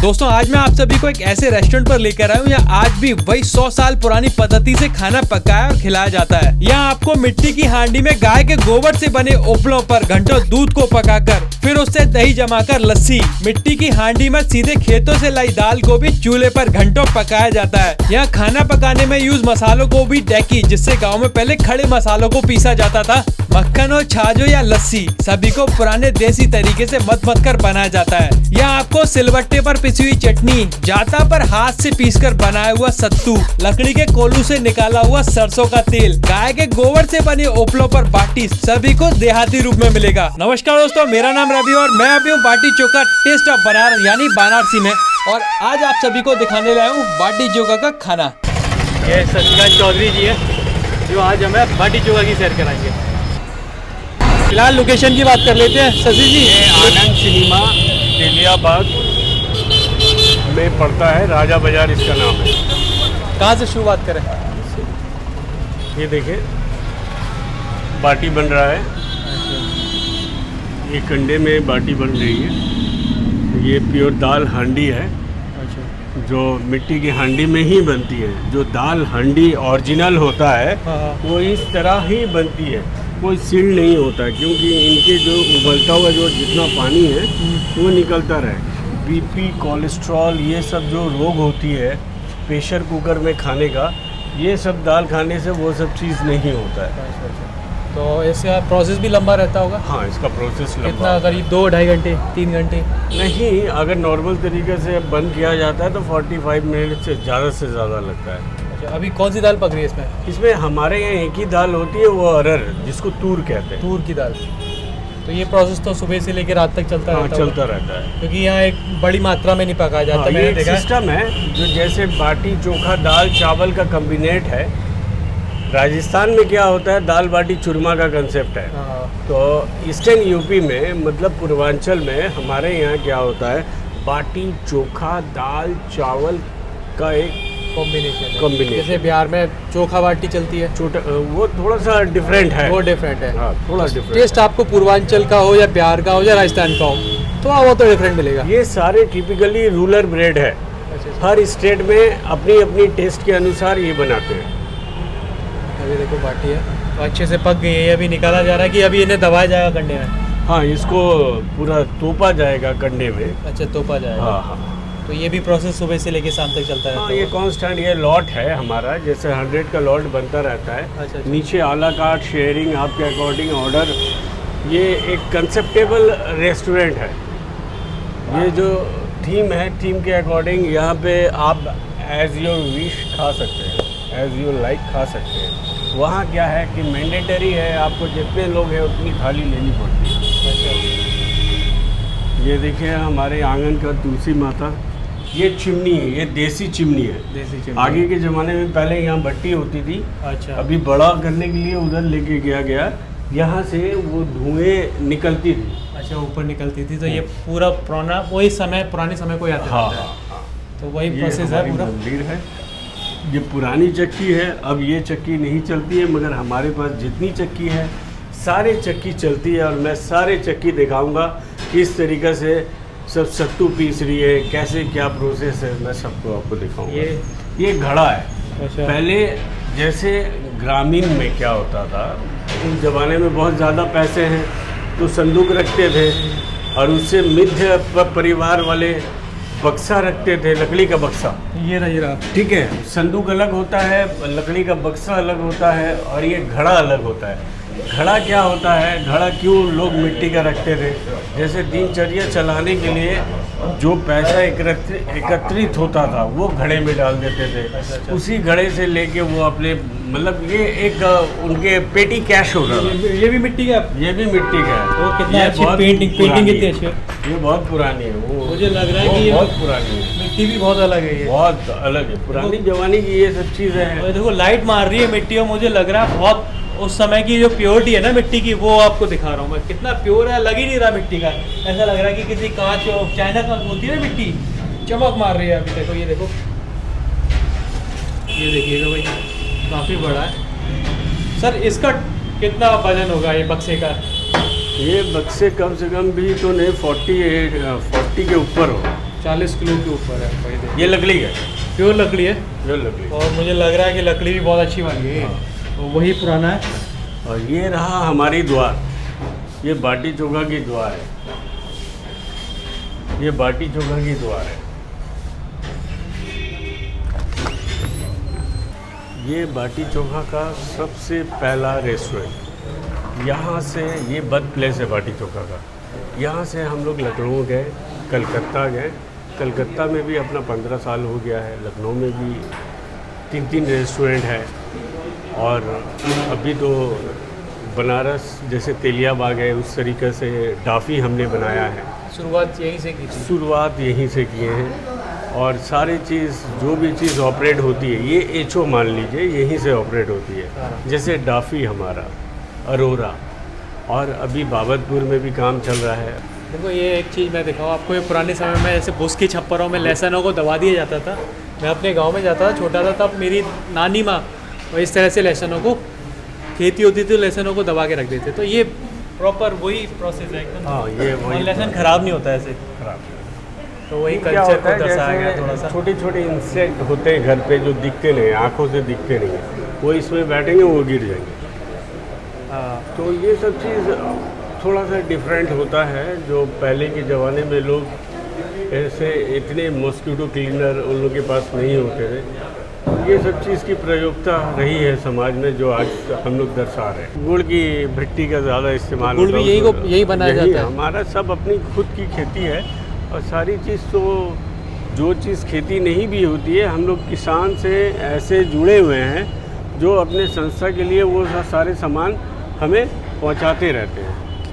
दोस्तों आज मैं आप सभी को एक ऐसे रेस्टोरेंट पर लेकर आया हूँ यहाँ आज भी वही 100 साल पुरानी पद्धति से खाना पकाया और खिलाया जाता है। यहाँ आपको मिट्टी की हांडी में गाय के गोबर से बने उपलों पर घंटों दूध को पकाकर फिर उससे दही जमाकर लस्सी, मिट्टी की हांडी में सीधे खेतों से लाई दाल को भी चूल्हे पर घंटों पकाया जाता है। यहाँ खाना पकाने में यूज मसालों को भी डेकी, जिससे गाँव में पहले खड़े मसालों को पीसा जाता था। मक्खन और छाजो या लस्सी सभी को पुराने देसी तरीके से मत कर बनाया जाता है। यहाँ आपको सिलबट्टे पर पिसी हुई चटनी, जाता पर हाथ से पीसकर बनाया हुआ सत्तू, लकड़ी के कोलू से निकाला हुआ सरसों का तेल, गाय के गोबर से बने ओपलों पर बाटी सभी को देहाती रूप में मिलेगा। नमस्कार दोस्तों, मेरा नाम रवि और मैं अभी हूँ बाटी चोखा टेस्ट ऑफ बनारस यानी वाराणसी में, और आज आप सभी को दिखाने लाया हूँ बाटी चोखा का खाना। ये शशिकांत चौधरी जी है जो आज हमें बाटी चोखा की सैर कराएंगे। फिलहाल लोकेशन की बात कर लेते हैं शशि जी। ये आनंद सिनेमा तेलियाबाग में पड़ता है, राजा बाजार इसका नाम है। कहाँ से शुरुआत करें? ये देखिए बाटी बन रहा है, ये कंडे में बाटी बन रही है। ये प्योर दाल हांडी है जो मिट्टी की हांडी में ही बनती है। जो दाल हांडी ओरिजिनल होता है वो इस तरह ही बनती है, कोई सील नहीं होता है, क्योंकि इनके जो उबलता हुआ जो जितना पानी है वो निकलता रहे। बीपी, कोलेस्ट्रॉल, ये सब जो रोग होती है प्रेशर कुकर में खाने का, ये सब दाल खाने से वो सब चीज़ नहीं होता है। तो इसका प्रोसेस भी लंबा रहता होगा? हाँ, इसका प्रोसेस लंबा। कितना, करीब 2-2.5 घंटे 3 घंटे? नहीं, अगर नॉर्मल तरीके से बंद किया जाता है तो 45 मिनट से ज़्यादा लगता है। अच्छा, अभी कौन सी दाल पक रही है इसमें? इसमें हमारे यहाँ एक ही दाल होती है, वो अरहर, जिसको तूर कहते हैं। तूर की दाल। तो ये प्रोसेस तो सुबह से लेकर रात तक चलता रहता है? चलता रहता है, क्योंकि यहाँ एक बड़ी मात्रा में नहीं पकाया जाता। ये एक सिस्टम है जो जैसे बाटी चोखा दाल चावल का कम्बिनेट है। राजस्थान में क्या होता है, दाल बाटी चूरमा का कंसेप्ट है। तो ईस्टर्न यूपी में, मतलब पूर्वांचल में हमारे यहाँ क्या होता है, बाटी चोखा दाल चावल का एक कॉम्बिनेशन। जैसे बिहार में चोखा बाटी चलती है, वो थोड़ा सा डिफरेंट है। वो डिफरेंट है। हाँ, थोड़ा डिफरेंट। टेस्ट आपको पूर्वांचल का हो या बिहार का हो या राजस्थान का हो तो वो तो डिफरेंट मिलेगा। ये सारे टिपिकली रूरल ब्रेड है। हर स्टेट में अपनी अपनी टेस्ट के अनुसार ये बनाते हैं। अभी देखो बाटी है तो अच्छे से पक गई है। अभी निकाला जा रहा है कि अभी इन्हें दबाया जाएगा कंडे में? हाँ, इसको पूरा तोपा जाएगा कंडे में। अच्छा, तोपा जाएगा। हाँ। तो ये भी प्रोसेस सुबह से लेके शाम तक चलता है? हाँ, ये कांस्टेंट, ये लॉट है हमारा, जैसे 100 का लॉट बनता रहता है। अच्छा। नीचे आला कार्ट शेयरिंग, आपके अकॉर्डिंग ऑर्डर। ये एक कंसेप्टेबल रेस्टोरेंट है। ये जो थीम है, थीम के अकॉर्डिंग यहाँ पे आप एज योर विश खा सकते हैं, एज योर लाइक खा सकते हैं। वहाँ क्या है कि मैंडेटरी है, आपको जितने लोग हैं उतनी थाली लेनी पड़ती है। अच्छा। ये देखिए हमारे आंगन का तुलसी माता, ये चिमनी है, ये देसी चिमनी है। देसी चिमनी। आगे के ज़माने में पहले यहाँ भट्टी होती थी। अच्छा। अभी बड़ा करने के लिए उधर लेके गया, यहाँ से वो धुएं निकलती थी। अच्छा, ऊपर निकलती थी। तो ये पूरा पुराना वही समय, पुराने समय को याद हाँ, दिलाता है। हाँ। तो वही ये प्रोसेस है हमारी पूरा। मंदिर है, ये पुरानी चक्की है। अब ये चक्की नहीं चलती है, मगर हमारे पास जितनी चक्की है सारे चक्की चलती है, और मैं सारे चक्की दिखाऊंगा किस तरीके से सब सत्तू पीस रही है, कैसे क्या प्रोसेस है, मैं सबको आपको दिखाऊंगा। ये घड़ा है। अच्छा। पहले जैसे ग्रामीण में क्या होता था, उस ज़माने में बहुत ज़्यादा पैसे हैं तो संदूक रखते थे, और उससे मध्य परिवार वाले बक्सा रखते थे, लकड़ी का बक्सा। ये रहा। ठीक है, संदूक अलग होता है, लकड़ी का बक्सा अलग होता है, और ये घड़ा अलग होता है। घड़ा क्या होता है, घड़ा क्यों लोग मिट्टी का रखते थे, जैसे दिनचर्या चलाने के लिए जो पैसा एकत्रित होता था वो घड़े में डाल देते थे। उसी घड़े से लेके वो अपने, मतलब ये एक उनके पेटी कैश होता था। ये भी मिट्टी का? ये भी मिट्टी का है। वो कितना अच्छी पेंटिंग कितनी अच्छी है। ये बहुत पुरानी है। वो मुझे लग रहा है कि ये बहुत पुरानी है। मिट्टी भी बहुत अलग है। ये बहुत अलग है, पुरानी जमाने की ये सब चीज़ें हैं। देखो लाइट मार रही है मिट्टी, और मुझे लग रहा है बहुत उस समय की जो प्योरिटी है ना मिट्टी की, वो आपको दिखा रहा हूँ मैं। कितना प्योर है, लग ही नहीं रहा मिट्टी का। ऐसा लग रहा है कि किसी कांच और चाइना का होती है ना मिट्टी, चमक मार रही है। अभी देखो, ये देखो, ये देखिएगा भाई, काफ़ी बड़ा है। सर इसका कितना वजन होगा ये बक्से का? ये बक्से कम से कम भी तो नहीं, 40 के ऊपर हो। 40 किलो के ऊपर है भाई, देखिए ये लकड़ी है, प्योर लकड़ी है। जो लकड़ी। और मुझे लग रहा है कि लकड़ी भी बहुत अच्छी बन गई है। तो वही पुराना है। और ये रहा हमारी द्वार, ये बाटी चोखा की द्वार है, ये बाटी चोखा की द्वार है। ये बाटी चोखा का सबसे पहला रेस्टोरेंट, यहाँ से ये बर्थ प्लेस है बाटी चोखा का। यहाँ से हम लोग लखनऊ गए, कलकत्ता गए, कलकत्ता में भी अपना 15 साल हो गया है, लखनऊ में भी 3 रेस्टोरेंट है। और अभी तो बनारस जैसे तेलिया बाग है, उस तरीके से डाफ़ी हमने बनाया है। शुरुआत यहीं से की थी। शुरुआत यहीं से किए हैं। और सारी चीज़, जो भी चीज़ ऑपरेट होती है, ये एचओ मान लीजिए, यहीं से ऑपरेट होती है। जैसे डाफ़ी हमारा, अरोरा, और अभी बाबतपुर में भी काम चल रहा है। देखो ये एक चीज़ मैं दिखाऊँ आपको, ये पुराने समय में जैसे बुस की छप्परों में लहसनों को दबा दिया जाता था। मैं अपने गांव में जाता था, छोटा था तब, मेरी नानी माँ और इस तरह से लहसनों को, खेती होती थी तो लहसनों को दबा के रख देते। तो ये प्रॉपर वही प्रोसेस है एकदम। हाँ, ये वही लहसन ख़राब नहीं होता ऐसे। खराब। तो वही क्या कल्चर होता को है, दर्शाया गया थोड़ा जैसे सा। छोटे छोटे इंसेक्ट होते हैं घर पे जो दिखते नहीं, आंखों से दिखते नहीं है, वो इसमें बैठेंगे, वो गिर जाएंगे। हाँ, तो ये सब चीज़ थोड़ा सा डिफरेंट होता है। जो पहले के ज़माने में लोग ऐसे इतने मॉस्किटो क्लीनर उन लोगों के पास नहीं होते थे। ये सब चीज़ की प्रयोगता रही है समाज में, जो आज हम लोग दर्शा रहे हैं। गुड़ की भट्टी का ज़्यादा इस्तेमाल गुड़ भी होता है, यही बनाया जाता है। हमारा सब अपनी खुद की खेती है। और सारी चीज़ तो, जो चीज़ खेती नहीं भी होती है, हम लोग किसान से ऐसे जुड़े हुए हैं जो अपने संस्था के लिए वो सारे सामान हमें पहुंचाते रहते हैं।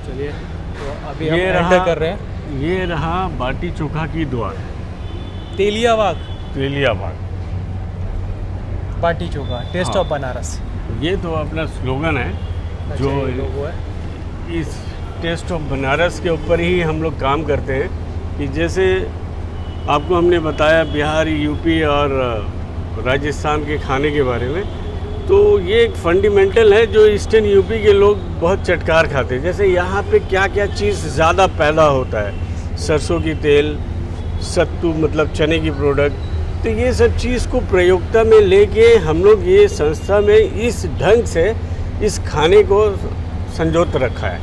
चलिए, तो अभी हम ये एंटर कर रहे हैं ये रहा बाटी चोखा की द्वार, तेलिया बाग तेलिया बाग। बाटी चोखा, टेस्ट हाँ। ऑफ बनारस। ये तो अपना स्लोगन है, जो ये लोगो है। इस टेस्ट ऑफ बनारस के ऊपर ही हम लोग काम करते हैं। कि जैसे आपको हमने बताया बिहार, यूपी और राजस्थान के खाने के बारे में, तो ये एक फंडामेंटल है जो ईस्टर्न यूपी के लोग बहुत चटकार खाते हैं। जैसे यहाँ पे क्या क्या चीज़ ज़्यादा पैदा होता है, सरसों की तेल, सत्तू मतलब चने की प्रोडक्ट। तो ये सब चीज़ को प्रयोगता में लेके हम लोग ये संस्था में इस ढंग से इस खाने को संजोत रखा है।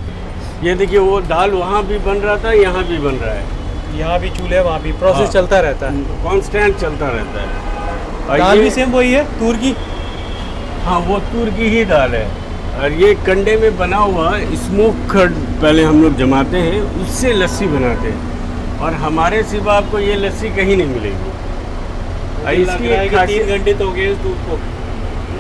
ये देखिए, वो दाल वहाँ भी बन रहा था, यहाँ भी बन रहा है, यहाँ भी चूल्हे, वहाँ भी प्रोसेस हाँ। चलता रहता है। कांस्टेंट चलता रहता है। और दाल ये- भी सेम वही है, तूर की। हाँ, वो तूर की ही दाल है। और ये कंडे में बना हुआ स्मोक खड पहले हम लोग जमाते हैं, उससे लस्सी बनाते हैं। और हमारे सिवा आपको ये लस्सी कहीं नहीं मिलेगी। और इसकी एक 3 खासियत, घंटे तो हो गए इस दूध को।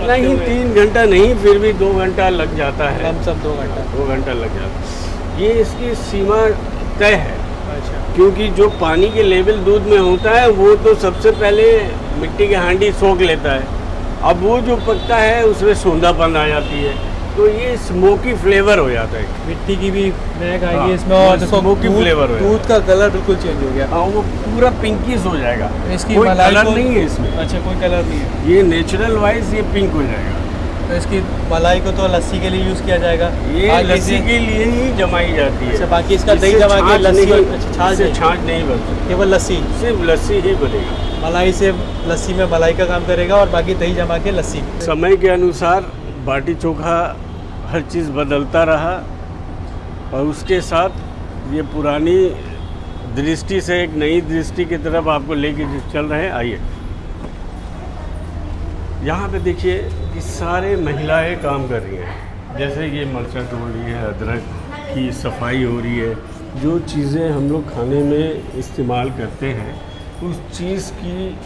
नहीं 3 घंटा नहीं, फिर भी 2 घंटा लग जाता है। लमसम 2 घंटा। 2 घंटा लग जाता है। ये इसकी सीमा तय है, अच्छा, क्योंकि जो पानी के लेवल दूध में होता है वो तो सबसे पहले मिट्टी की हांडी सोख लेता है। अब वो जो पकता है उसमें सोंधापन आ जाती है, तो ये स्मोकी फ्लेवर हो जाता है। मिट्टी की भी महक आएगी हाँ, इसमें। और देखो smoky flavor है। दूध का कलर बिल्कुल चेंज हो गया। हाँ, वो पूरा पिंकिश हो जाएगा। इसकी कोई मलाई कलर को- नहीं है इसमें, अच्छा, कोई कलर नहीं है। ये नेचुरल वाइज ये पिंक हो जाएगा। तो इसकी मलाई को तो लस्सी के लिए यूज़ किया जाएगा। ये बाकी लस्सी से- के लिए ही जमाई जाती है। अच्छा, बाकी इसका दही इससे जमा के छाछ लस्सी नहीं, अच्छा, छाछ इससे नहीं। छाछ नहीं बनती, केवल लस्सी। सिर्फ लस्सी ही बनेगा। मलाई से लस्सी में मलाई का काम करेगा और बाकी दही जमा के लस्सी। समय के अनुसार बाटी चोखा हर चीज़ बदलता रहा, और उसके साथ ये पुरानी दृष्टि से एक नई दृष्टि की तरफ आपको लेके चल रहे हैं। आइए, यहाँ पे देखिए कि सारे महिलाएं काम कर रही हैं। जैसे ये मिर्चा तोड़ रही है, अदरक की सफाई हो रही है। जो चीज़ें हम लोग खाने में इस्तेमाल करते हैं, उस चीज़ की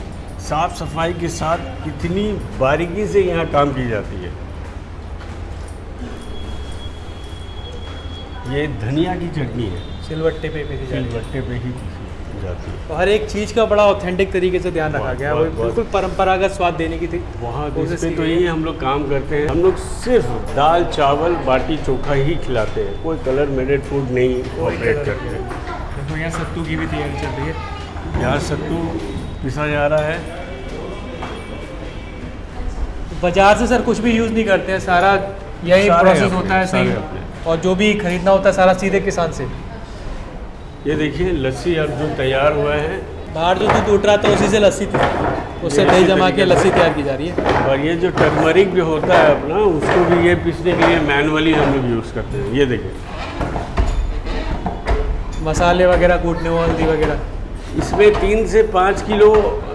साफ़ सफाई के साथ कितनी बारीकी से यहाँ काम की जाती है। ये धनिया की चटनी है, सिलवट्टे पे पीसी जाती है। सिलबट्टे पे ही पीसी जाती है। तो हर एक चीज़ का बड़ा ऑथेंटिक तरीके से ध्यान रखा गया है। वो बहुत- बिल्कुल परंपरागत स्वाद देने की थी वहाँ कोशिश इस पे की तो गई यही है। हम लोग काम करते हैं। हम लोग सिर्फ दाल चावल बाटी चोखा ही खिलाते हैं, कोई कलर मेडेड फूड नहीं ऑपरेट करते हैं। देखो यहाँ सत्तू की भी तैयारी चल रही है। यहाँ सत्तू पिसा जा रहा है। बाजार से सर कुछ भी यूज़ नहीं करते हैं, सारा यही सारे प्रोसेस अपने, होता है सारे सही। अपने। और जो भी खरीदना होता है सारा सीधे किसान से। ये देखिए लस्सी अब जो तैयार हुआ है, बाहर जो दूध उठ रहा था उसी से लस्सी थी, उससे दही जमा के लस्सी तैयार की जा रही है। और ये जो टर्मरिक जो होता है अपना, उसको भी ये पीसने के लिए मैनुअली हम लोग यूज़ करते हैं। ये देखिए मसाले वगैरह कूटने वो हल्दी वगैरह। इसमें 3 से 5 किलो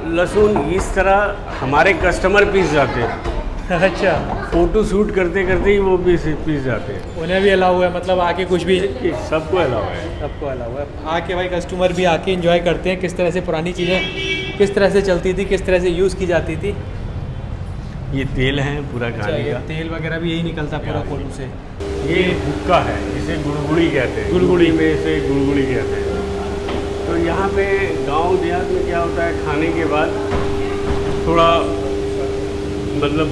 लहसुन इस तरह हमारे कस्टमर पीस जाते हैं। अच्छा, फ़ोटो शूट करते करते ही वो पीस जाते हैं। उन्हें भी अलाउ है, मतलब आके कुछ भी ये सबको अलाउ है। सबको अलाउ है, आके भाई कस्टमर भी आके एंजॉय करते हैं किस तरह से पुरानी चीज़ें किस तरह से चलती थी, किस तरह से यूज़ की जाती थी। ये तेल है पूरा अच्छा, खाने ये का। तेल वगैरह भी यही निकलता पूरा कोल्हू से। ये हुक्का है, इसे गुड़गुड़ी कहते हैं। गुड़गुड़ी में इसे गुड़गुड़ी कहते हैं। तो यहाँ पे गांव देहात में क्या होता है, खाने के बाद थोड़ा मतलब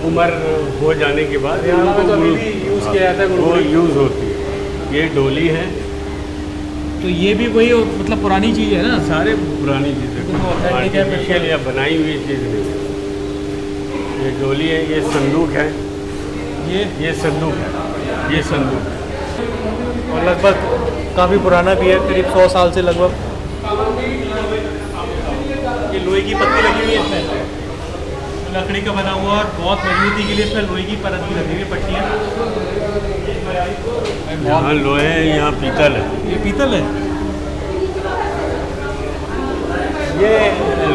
उम्र हो जाने के बाद हरियाणा में तो अभी भी यूज़ किया जाता है वो गुड़गुड़ी। यूज़ होती है। ये डोली है, तो ये भी कोई मतलब पुरानी चीज़ है ना। सारे पुरानी चीज़ें, तो authentic है, आर्टिफिशियल या बनाई हुई चीज़ नहीं है। ये डोली है, ये संदूक है, ये संदूक है, ये संदूक है। और लगभग काफ़ी पुराना भी है, करीब 100 साल से लगभग। ये लोहे की पत्ती लगी हुई है इसमें, लकड़ी का बना हुआ और बहुत मजबूती के लिए इसमें लोहे की परत भी लगी हुई है, पट्टियाँ। यहाँ लोहे है, यहाँ पीतल है। ये पीतल है। ये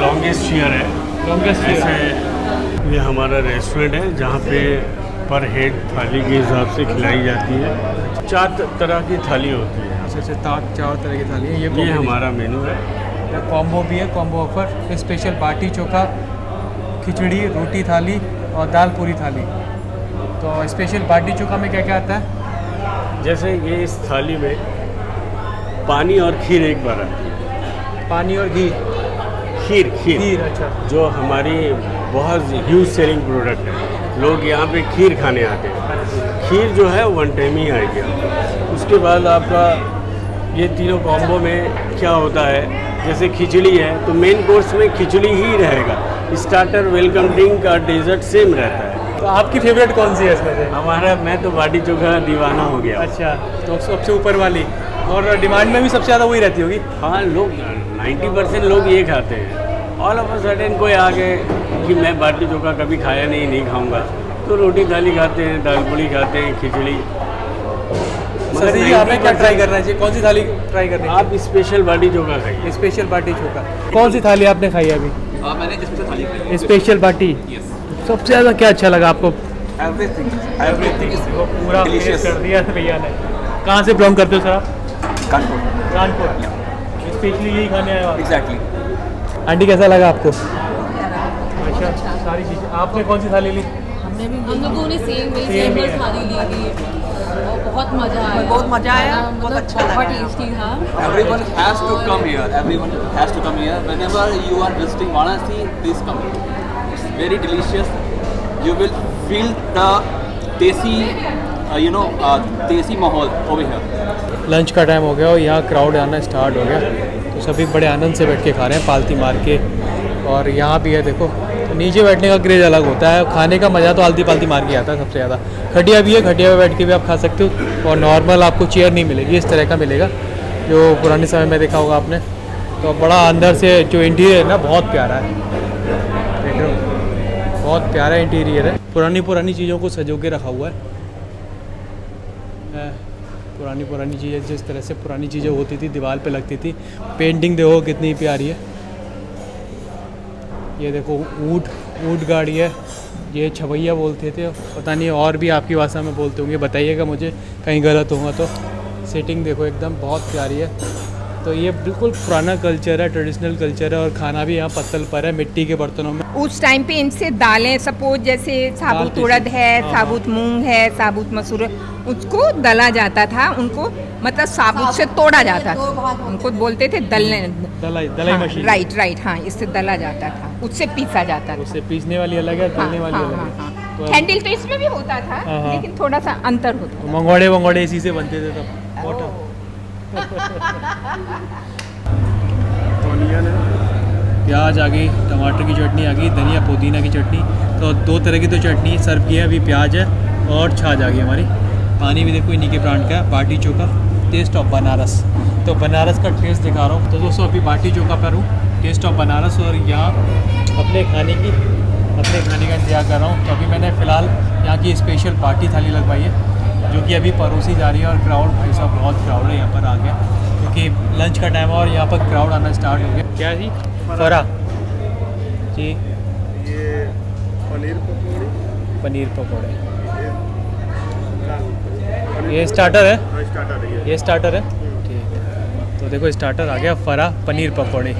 लॉन्गेस्ट चेयर है। लॉन्गेस्ट ऐसे ये हमारा रेस्टोरेंट है जहाँ पे पर हेड थाली के हिसाब से खिलाई जाती है। 4 तरह की थाली होती है। अच्छा, 4 तरह की थाली है। ये हमारा मेनू है। कॉम्बो भी है, कॉम्बो ऑफर स्पेशल बाटी चोखा, खिचड़ी, रोटी थाली और दाल पूरी थाली। तो स्पेशल बाटी चोखा में क्या क्या आता है? जैसे ये इस थाली में पानी और खीर एक बार आती है। पानी और घी। खीर। अच्छा। जो हमारी बहुत ह्यूज सेलिंग प्रोडक्ट है। लोग यहाँ पे खीर खाने आते हैं। खीर जो है 1 टाइम ही आएगी। उसके बाद आपका ये तीनों कॉम्बो में क्या होता है, जैसे खिचड़ी है तो मेन कोर्स में खिचड़ी ही रहेगा। स्टार्टर, वेलकम ड्रिंक और डेजर्ट सेम रहता है। तो आपकी फेवरेट कौन सी है इसमें से? मैं तो बाटी चोखा दीवाना हो गया। अच्छा, तो सबसे ऊपर वाली। और डिमांड में भी सबसे ज़्यादा वही रहती होगी। हाँ, लोग 90% लोग ये खाते हैं। ऑल ऑफ अ सडन कोई आ गए कि मैं बाटी चोखा कभी खाया नहीं खाऊंगा, तो रोटी थाली खाते हैं, दाल पूड़ी खाते हैं, खिचड़ी। सर ये हमें क्या ट्राई करना चाहिए, कौन सी थाली ट्राई करनी है? आप स्पेशल बाटी चोखा खाइए। स्पेशल बाटी चोखा। कौन सी थाली आपने खाई है अभी? मैंने स्पेशल थाली खाई है। स्पेशल बाटी। यस, सबसे ज़्यादा क्या अच्छा लगा आपको? एवरीथिंग वो पूरा Delicious. कर दिया भैया ने। कहाँ से बिलोंग करते हो सर आप? कानपुर। कानपुर। स्पेशली यही खाने आए हो आप? एग्जैक्टली। आंटी कैसा लगा आपको? अच्छा, सारी चीज़ें। आपने कौन सी थाली ली? हमने भी हम लोगों ने सेम Same सिंगल ही है। थाली ली थी और बहुत मज़ा आया। बहुत मज़ा आया, खाना बहुत मतलब अच्छा लगा बहुत यहाँ। टेस्टी था। Everyone has to come here. Everyone has to come here. Whenever you are visiting Varanasi, please come. It's very delicious. You will feel the desi, desi mahal over here. Lunch का time हो गया और यहाँ crowd आना start हो गया, तो सभी बड़े आनंद से बैठ के खा रहे हैं, पालती मार के। और यहाँ भी है देखो, तो नीचे बैठने का क्रेज़ अलग होता है, खाने का मज़ा तो आलती पालती मार के आता है सबसे ज़्यादा। खटिया भी है, खटिया पे बैठ के भी आप खा सकते हो। और नॉर्मल आपको चेयर नहीं मिलेगी, इस तरह का मिलेगा जो पुराने समय में देखा होगा आपने। तो बड़ा अंदर से जो इंटीरियर है ना, बहुत प्यारा है। देख रहे हो, बहुत प्यारा इंटीरियर है। पुरानी चीज़ों को सजो के रखा हुआ है। पुरानी चीज़ें, जिस तरह से पुरानी चीज़ें होती थी, दीवार पे लगती थी। पेंटिंग देखो कितनी प्यारी है। ये देखो ऊँट गाड़ी है, ये छवैया बोलते थे, पता नहीं और भी आपकी भाषा में बोलते होंगे, बताइएगा मुझे कहीं गलत होगा तो। सेटिंग देखो एकदम बहुत प्यारी है। तो ये बिल्कुल पुराना कल्चर है, ट्रेडिशनल कल्चर है। और खाना भी यहाँ पत्तल पर है, मिट्टी के बर्तनों में। उस टाइम पे इनसे दालें, सपोज जैसे साबुत दाल उड़द है, हाँ, साबुत मूंग है, साबुत मसूर है, उसको दला जाता था। उनको मतलब साबुत से तोड़ा जाता था, उनको बोलते थे दलने। दलाई मशीन। राइट, हाँ, इससे दला जाता था, उससे पीसा जाता था। उससे पीसने वाली अलग है, तलने वाली हाँ, अलग हाँ, है। हाँ। तो हैंडल तो इसमें भी होता था, हाँ, हाँ। लेकिन थोड़ा सा अंतर होता था। मंगवाड़े इसी से बनते थे तब। वाटर। प्याज आ गई, टमाटर की चटनी आ गई, धनिया पुदीना की चटनी। तो 2 तरह की तो चटनी सर्व की है, अभी प्याज है और छाछ आ गई हमारी। पानी भी देखो इन्हीं के ब्रांड का है, बाटी चोखा। Taste of Banaras. तो बनारस का टेस्ट दिखा रहा हूँ। तो दोस्तों अभी बाटी चोखा पर हूँ, टेस्ट ऑफ बनारस, और यहाँ अपने खाने का इंतजार कर रहा हूँ। तो अभी मैंने फ़िलहाल यहाँ की स्पेशल बाटी थाली लगवाई है, जो कि अभी परोसी जा रही है। और क्राउड, भाई साहब बहुत क्राउड है यहाँ पर आ गया, क्योंकि लंच का टाइम है और यहाँ पर क्राउड आना स्टार्ट हो गया। क्या जी? फरा जी, ये पनीर पकौड़े, ये स्टार्टर है, ये स्टार्टर है, ठीक है। तो देखो स्टार्टर आ गया, फरा पनीर पकौड़े।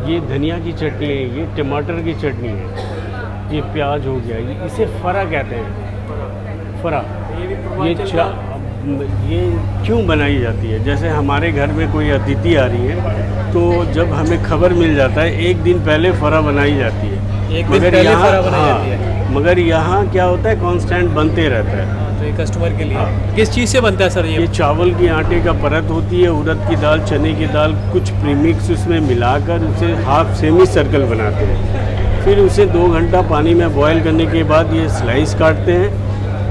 ये धनिया की चटनी है, ये टमाटर की चटनी है, ये प्याज हो गया, ये इसे फरा कहते हैं। फरा ये क्यों बनाई जाती है? जैसे हमारे घर में कोई अतिथि आ रही है तो जब हमें खबर मिल जाता है एक दिन पहले फरा बनाई जाती है। एक दिन पहले फरा बनाई जाती है, मगर यहाँ क्या होता है, कांस्टेंट बनते रहता है। तो ये कस्टमर के लिए किस चीज़ से बनता है सर? ये चावल की आटे का परत होती है, उड़द की दाल, चने की दाल, कुछ प्रीमिक्स उसमें मिलाकर उसे हाफ सेमी सर्कल बनाते हैं। फिर उसे 2 घंटा पानी में बॉयल करने के बाद ये स्लाइस काटते हैं,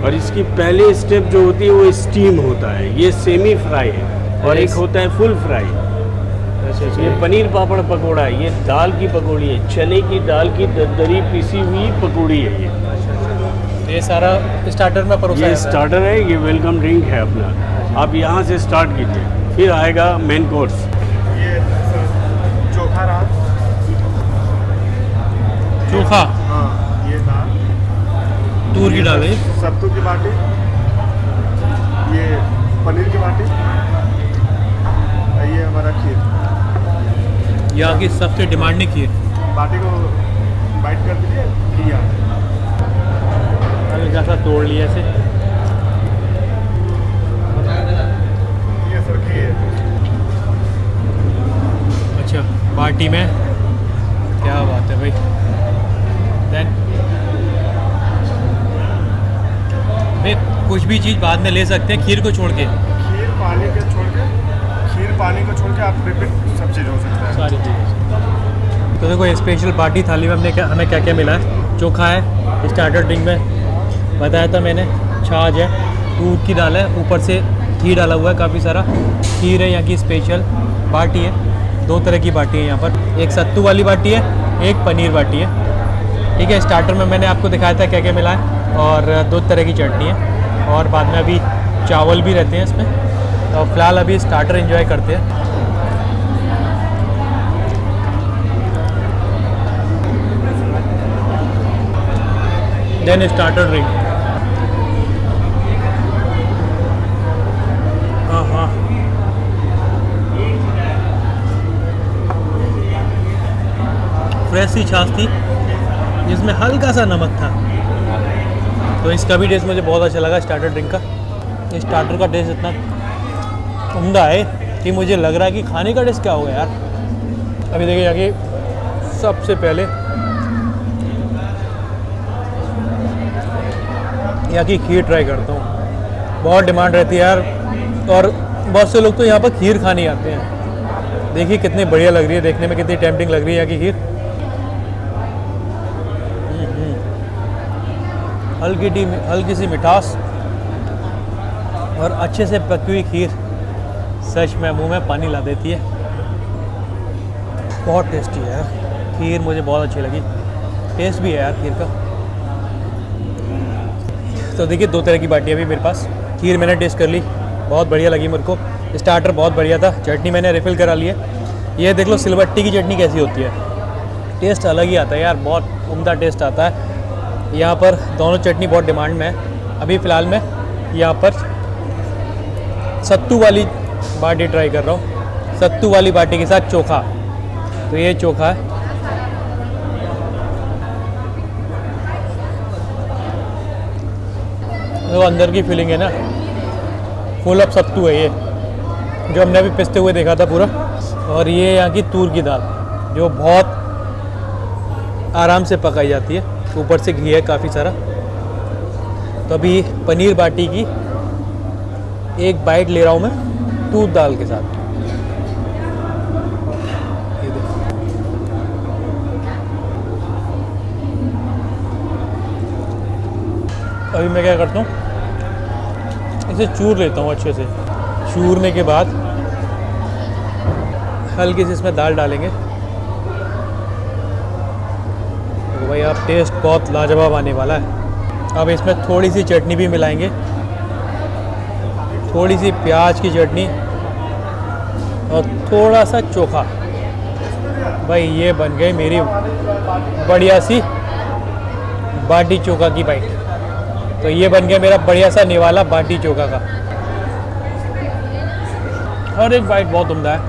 और इसकी पहली स्टेप जो होती है वो स्टीम होता है। ये सेमी फ्राई है, और एक होता है फुल फ्राई। ये पनीर पापड़ पकोड़ा है, ये दाल की पकौड़ी है, चने की दाल की दरदरी पीसी हुई पकौड़ी है। ये सारा स्टार्टर में परोसा ये जाता है। स्टार्टर है, ये वेलकम ड्रिंक है अपना। आप यहाँ से स्टार्ट कीजिए, फिर आएगा मेन कोर्स। ये चोखा रहा, चोखा, हाँ ये दाल, तूर की दाल है, सत्तू की बाटी, ये पनीर की बाटी, ये हमारा खीर। यहाँ की सबसे डिमांडिंग खीर। बाटी को बाइट कर दीजिए, लिया हल्का सा तोड़ लिया इसे। ये सर खीर। अच्छा, बाटी में, क्या बात है भाई। देन भाई कुछ भी चीज़ बाद में ले सकते हैं, खीर को छोड़ के। खीर पानी को छोड़ के, खीर पानी को छोड़ के आप रिपीट सब चीज़ हो सकता है। सारी चीज़ें। तो देखो स्पेशल बाटी थाली में हमें क्या क्या मिला है। चोखा है, स्टार्टर ड्रिंक में बताया था मैंने, छाछ है, दूध की दाल है, ऊपर से घी डाला हुआ है काफ़ी सारा, खीर है, यहाँ की स्पेशल बाटी है। 2 तरह की बाटी है यहाँ पर, एक सत्तू वाली बाटी है, एक पनीर बाटी है। ठीक है, स्टार्टर में मैंने आपको दिखाया था क्या क्या मिला है, और 2 तरह की चटनी है, और बाद में अभी चावल भी रहते हैं इसमें। तो फ़िलहाल अभी स्टार्टर एंजॉय करते हैं। Then starter drink. हाँ हाँ, फ्रेश सी छाछ थी जिसमें हल्का सा नमक था। तो इसका भी टेस्ट मुझे बहुत अच्छा लगा स्टार्टर ड्रिंक का। स्टार्टर का टेस्ट इतना उम्दा है कि मुझे लग रहा है कि खाने का टेस्ट क्या होगा यार। अभी देखिए जाके सबसे पहले यहाँ की खीर ट्राई करता हूँ। बहुत डिमांड रहती है यार, और बहुत से लोग तो यहाँ पर खीर खाने आते हैं। देखिए कितनी बढ़िया लग रही है, देखने में कितनी टेम्पटिंग लग रही है यहाँ की खीर। हल्की सी मिठास और अच्छे से पकी हुई खीर सच में मुंह में पानी ला देती है। बहुत टेस्टी है यार खीर, मुझे बहुत अच्छी लगी। टेस्ट भी है यार खीर का। तो देखिए 2 तरह की बाटियाँ भी मेरे पास। खीर मैंने टेस्ट कर ली, बहुत बढ़िया लगी मेरे को। स्टार्टर बहुत बढ़िया था, चटनी मैंने रिफ़िल करा ली है। ये देख लो सिलबट्टी की चटनी कैसी होती है, टेस्ट अलग ही आता है यार, बहुत उम्दा टेस्ट आता है। यहाँ पर दोनों चटनी बहुत डिमांड में है। अभी फ़िलहाल मैं यहाँ पर सत्तू वाली बाटी ट्राई कर रहा हूँ, सत्तू वाली बाटी के साथ चोखा। तो ये चोखा है, जो अंदर की फीलिंग है ना, फुल ऑफ सत्तू है ये, जो हमने अभी पिसते हुए देखा था पूरा। और ये यहाँ की तूर की दाल जो बहुत आराम से पकाई जाती है, ऊपर से घी है काफ़ी सारा। तो अभी पनीर बाटी की एक बाइट ले रहा हूँ मैं दूध दाल के साथ। ये देखो, अभी मैं क्या करता हूँ, इसे चूर लेता हूँ अच्छे से। चूरने के बाद हल्की सी इसमें दाल डालेंगे। तो भाई आप टेस्ट बहुत लाजवाब आने वाला है। अब इसमें थोड़ी सी चटनी भी मिलाएंगे, थोड़ी सी प्याज की चटनी और थोड़ा सा चोखा। भाई ये बन गई मेरी बढ़िया सी बाटी चोखा की बाइट। तो ये बन गया मेरा बढ़िया सा निवाला बाटी चोखा का। हर एक बाइट बहुत उम्दा है,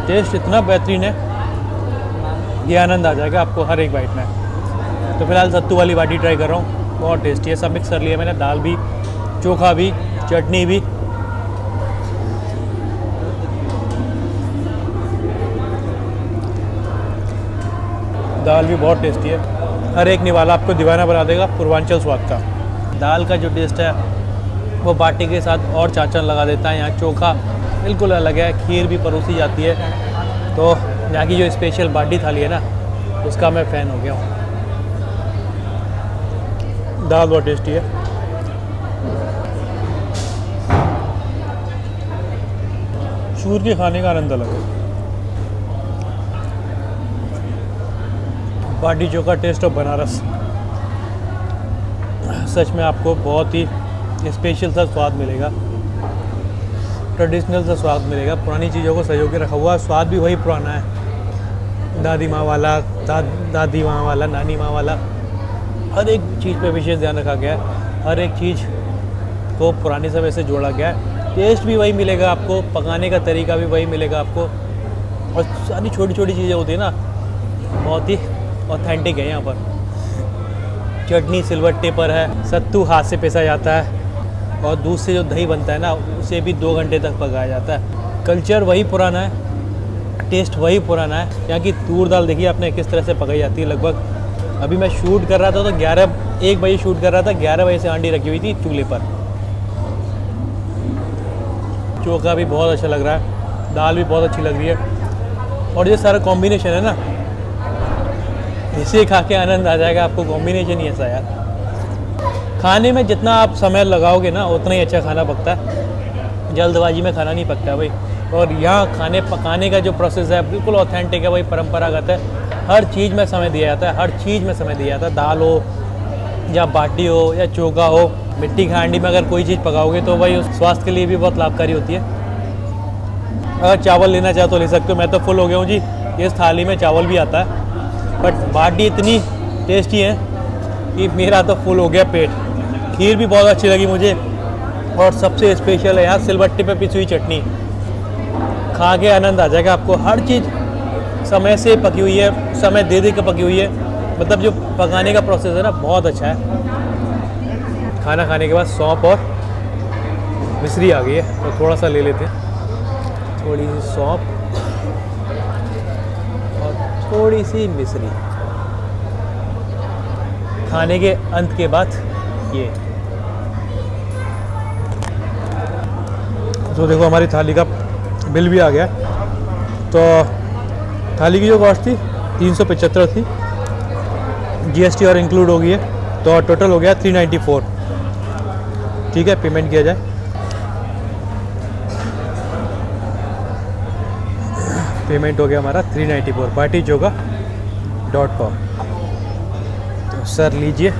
टेस्ट इतना बेहतरीन है, ये आनंद आ जाएगा आपको हर एक बाइट में। तो फिलहाल सत्तू वाली बाटी ट्राई कर रहा हूँ, बहुत टेस्टी है। सब मिक्स कर लिया मैंने, दाल भी, चोखा भी, चटनी भी। दाल भी बहुत टेस्टी है। हर एक निवाला आपको दीवाना बना देगा पूर्वांचल स्वाद का। दाल का जो टेस्ट है वो बाटी के साथ और चांचन लगा देता है। यहाँ चोखा बिल्कुल अलग है, खीर भी परोसी जाती है। तो यहाँ की जो स्पेशल बाटी थाली है ना, उसका मैं फ़ैन हो गया हूँ। दाल बहुत टेस्टी है। चूर के खाने का आनंद अलग है। बाटी चोखा टेस्ट ऑफ बनारस, सच में आपको बहुत ही स्पेशल सा स्वाद मिलेगा, ट्रेडिशनल सा स्वाद मिलेगा। पुरानी चीज़ों को सजो के रखा हुआ, स्वाद भी वही पुराना है। दादी माँ वाला, दादी माँ वाला, नानी माँ वाला, हर एक चीज़ पे विशेष ध्यान रखा गया है। हर एक चीज़ को पुराने समय से जोड़ा गया है। टेस्ट भी वही मिलेगा आपको, पकाने का तरीका भी वही मिलेगा आपको। और सारी छोटी छोटी चीज़ें होती है ना, बहुत ही ऑथेंटिक है। यहाँ पर चटनी सिलवट्टे पर है, सत्तू हाथ से पिसा जाता है, और दूध से जो दही बनता है ना, उसे भी 2 घंटे तक पकाया जाता है। कल्चर वही पुराना है, टेस्ट वही पुराना है। यहाँ की तूर दाल देखिए आपने किस तरह से पकाई जाती है। लगभग अभी मैं शूट कर रहा था तो 1 बजे शूट कर रहा था, 11 बजे से हांडी रखी हुई थी चूल्हे पर। चोखा भी बहुत अच्छा लग रहा है, दाल भी बहुत अच्छी लग रही है, और ये सारा कॉम्बिनेशन है ना, इसे खा के आनंद आ जाएगा आपको। कॉम्बिनेशन ही ऐसा यार, खाने में जितना आप समय लगाओगे ना उतना ही अच्छा खाना पकता है। जल्दबाजी में खाना नहीं पकता भाई। और यहाँ खाने पकाने का जो प्रोसेस है बिल्कुल ऑथेंटिक है भाई, परंपरागत है। हर चीज़ में समय दिया जाता है, हर चीज़ में समय दिया जाता है। दाल हो या बाटी हो या चोखा हो, मिट्टी की हांडी में अगर कोई चीज़ पकाओगे तो भाई उस स्वास्थ्य के लिए भी बहुत लाभकारी होती है। अगर चावल लेना चाहो तो ले सकते हो, मैं तो फुल हो गया हूँ जी। इस थाली में चावल भी आता है, बट बाटी इतनी टेस्टी है कि मेरा तो फुल हो गया पेट। खीर भी बहुत अच्छी लगी मुझे, और सबसे स्पेशल है यहाँ सिलबट्टे पे पिसी हुई चटनी। खा के आनंद आ जाएगा आपको। हर चीज़ समय से पकी हुई है, समय दे के पकी हुई है। मतलब जो पकाने का प्रोसेस है ना, बहुत अच्छा है। खाना खाने के बाद सौंफ और मिश्री आ गई है, तो थोड़ा सा ले लेते हैं। थोड़ी सी सौंफ और थोड़ी सी मिश्री। खाने के अंत के बाद ये तो देखो हमारी थाली का बिल भी आ गया। तो थाली की जो कॉस्ट थी 375 थी, जीएसटी और इंक्लूड हो गई है, तो टोटल हो गया 394। ठीक है, पेमेंट किया जाए। पेमेंट हो गया हमारा 394 batichoka.com। तो सर लीजिए,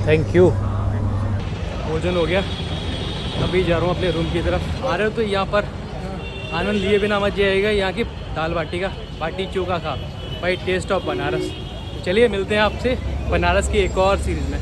थैंक यू। भोजन हो गया, अभी जा रहा हूँ अपने रूम की तरफ। आ रहे हो तो यहाँ पर आनंद लिए बिना मत जाइएगा। यहाँ की दाल बाटी का, बाटी चोखा खा भाई, टेस्ट ऑफ बनारस। तो चलिए मिलते हैं आपसे बनारस की एक और सीरीज़ में।